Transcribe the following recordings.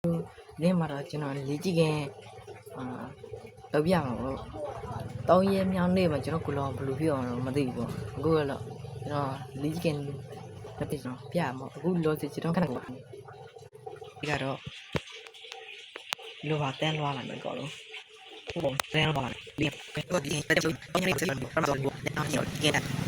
ဒီမှာတော့ကျွန်တော်လေ့ကြည့်ခင်လုပ်ပြမှာပေါ့တောင်းရဲမြောင်းနေမှာကျွန်တော်ကိုလောဘယ်လိုဖြစ်အောင်တော့မသိဘူးပေါ့အခုကတော့ကျွန်တော်လေ့ကြည့်ခင်လက်ပြကျွန်တော်ပြမှာအခုလောစစ်ကျွန်တော်ခဏပါဒီကတော့လိုပါတန်းလွားလာမယ်ကောလို့ဘုံတန်းလွားလာဒီတော့ဒီတက်ချုပ်ဘယ်နေစမ်းဘာမှမလုပ်ဘူးအားရောကျန်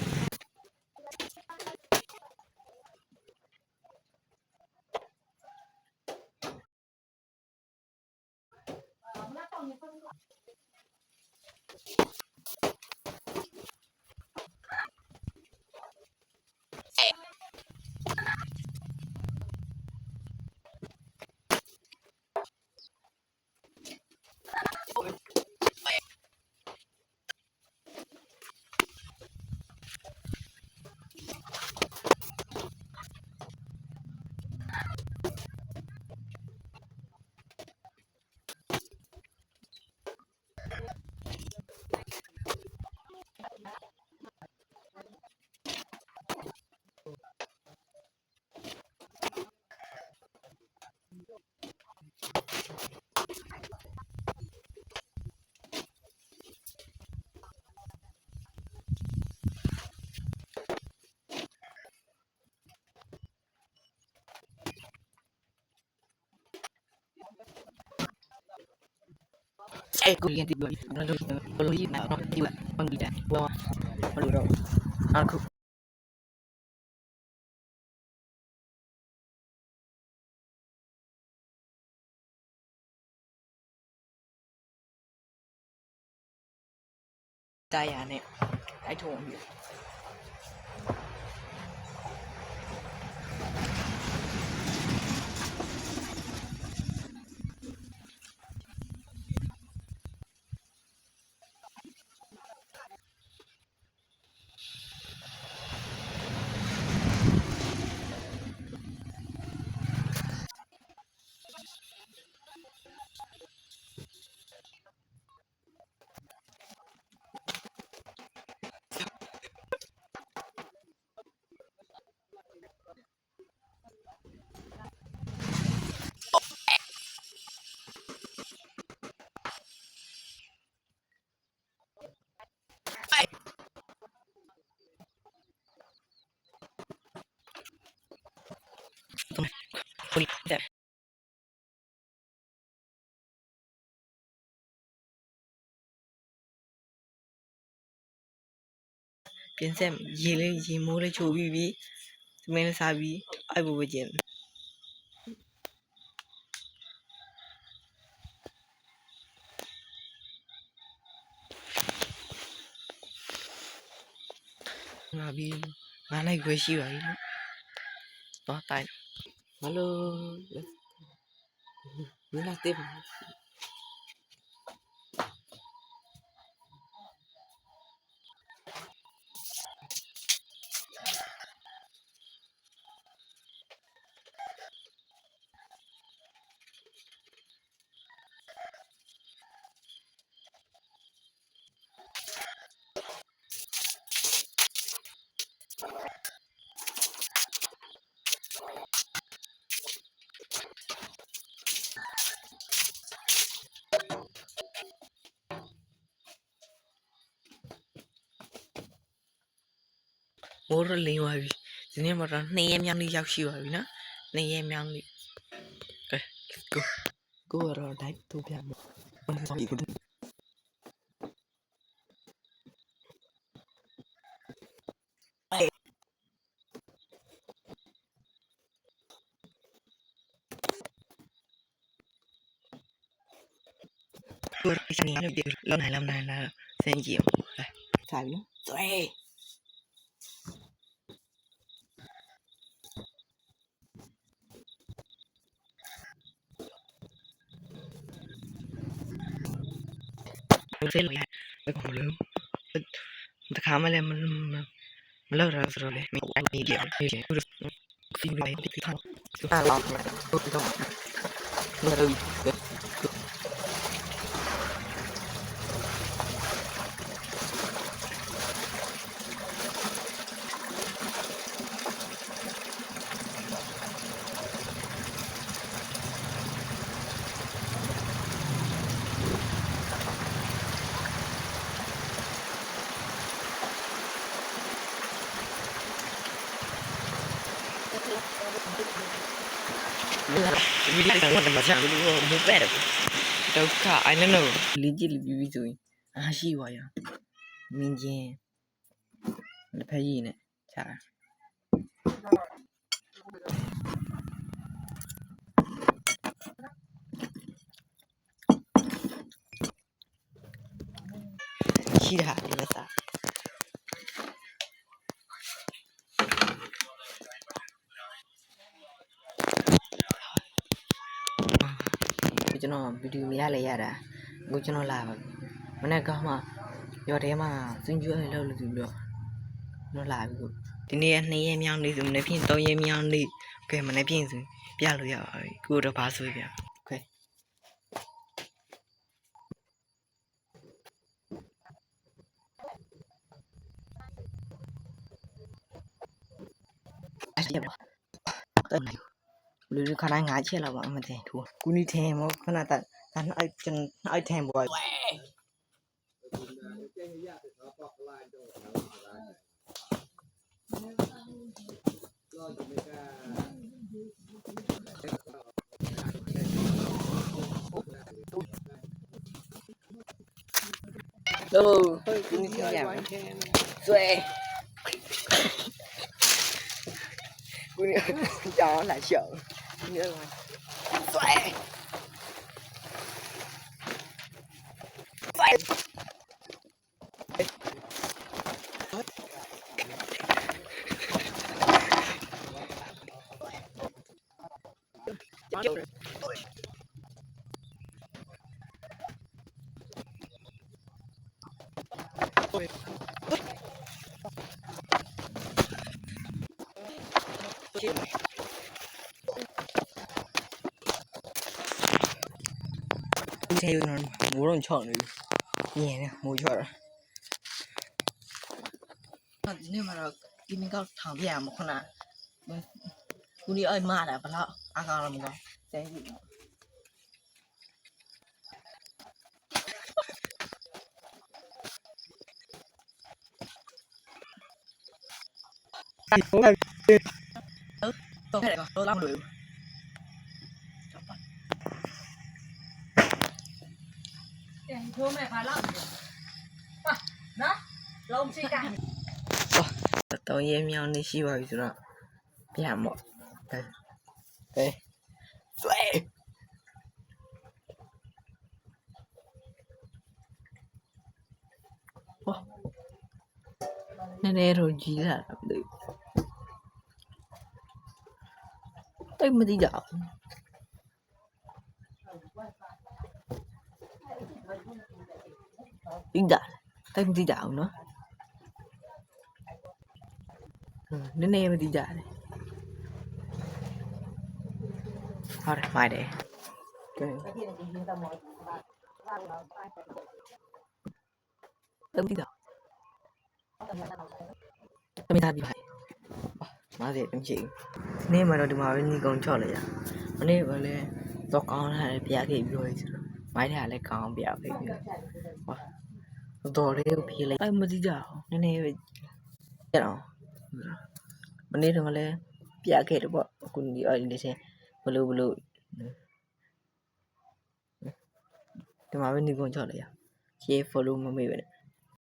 ကိုရည်တည်ပြီးတော့လို့ရည်နာတော့ဒီကဘန်ဒီတာဘောဘလို့တော့အခုတာယာနဲ့အဲ့ထုံပြီးကိုရည်တဲ့ပြင်ဆက်ရေလေးရေမိုးလေးချိုပြီးပြီသမင်းလေးစားပြီးအဲ့ဘဝကျင်ငါပြီးငါလိုက်ခွဲရှိပါပြီနော်တော့တိုင်းဟယ်လိုမလာတဲ့မိုးရလင်းသွားပြီဒီနေ့မှာတော့2ရက်မြောင်းလေးရောက်ရှိပါပြီနော်2ရက်မြောင်းလေးကဲ go တော့ dive ထုတ်ပြမယ်ဘာလို့ဒီကုကိုရရှိနေတယ်လောက်နိုင်လားစင်ကြည့်အောင်လာစားပြီနော်ဆွဲဆက်လို့ရဘယ်ကောင်လို့တခါမှလည်းမလောက်ရဆိုတော့လေမအိုင်ဒီယာရေးဖီးလိုက်ဒီထားအဲ့တော့ဟုတ်တော့မရဘူး ဒီလိုက်တော့မချမ်းဘူးမပဲ့တယ်ဒုက္ခ I don't know လီကြီးလီပြီးဆိုရင်အားရှိပါရမင်းချင်းလက်ဖက်ရည်နဲ့ချာရှိတာလက်စားကျွန်တော်ဗီဒီယိုမရလဲရတာအခုကျွန်တော်လာပါမနေ့ကမှရော်ထဲမှာစင်ကျွေးလောက်လို့ပြီးတော့ကျွန်တော်လာပြီဒီနေ့က2ရက်မြောက်နေ့ဆိုမနေ့ဖြင့်3ရက်မြောက်နေ့ကဲမနေ့ဖြင့်ဆိုပြလို့ရပါပြီကိုတော့ဘာဆိုပြโอเคအဲ့ဒီပါတက်နေလူခဏ9ချက်လောက်ပါမတင်ထူကူနီထဲမခဏတက်အဲ့ကျွန်အဲ့ထဲပေါ်ဟုတ်ကူနီထဲရမယ်ဆွဲကူနီကြောင်းလာရှော့ကူနီဆွဲthế nó muốn làm chọn rồi nhẹ nè mua chọn rồi nhưng mà là khi mình có thằng bè một con nào cô đi ơi mà đã phải lo ăn con làm con thế gì tôi thấy là tôi làm được thua mẹ phải lắm đó lông xì cả tôi em nhau đi xí vào rồi bẻ một đây đây xuê nên rồi chỉ là được tôi mới đi dạo đi dạo nữa đến đây mới đi dạo này thôi mai để đi dạo tôi ta đi phải mà gì em chị nên mà nó được mà bên con cho lại à nên mà lên to con hay bia cái rồi máy thả lại con bia cái đồ đấy bị lấy ai mà đi dạo nên này cái nào mình đi rồi lên bia cái được bọn cùng đi ở đây xem blue thì mà bên con cho lại à chế follow mà mình vậy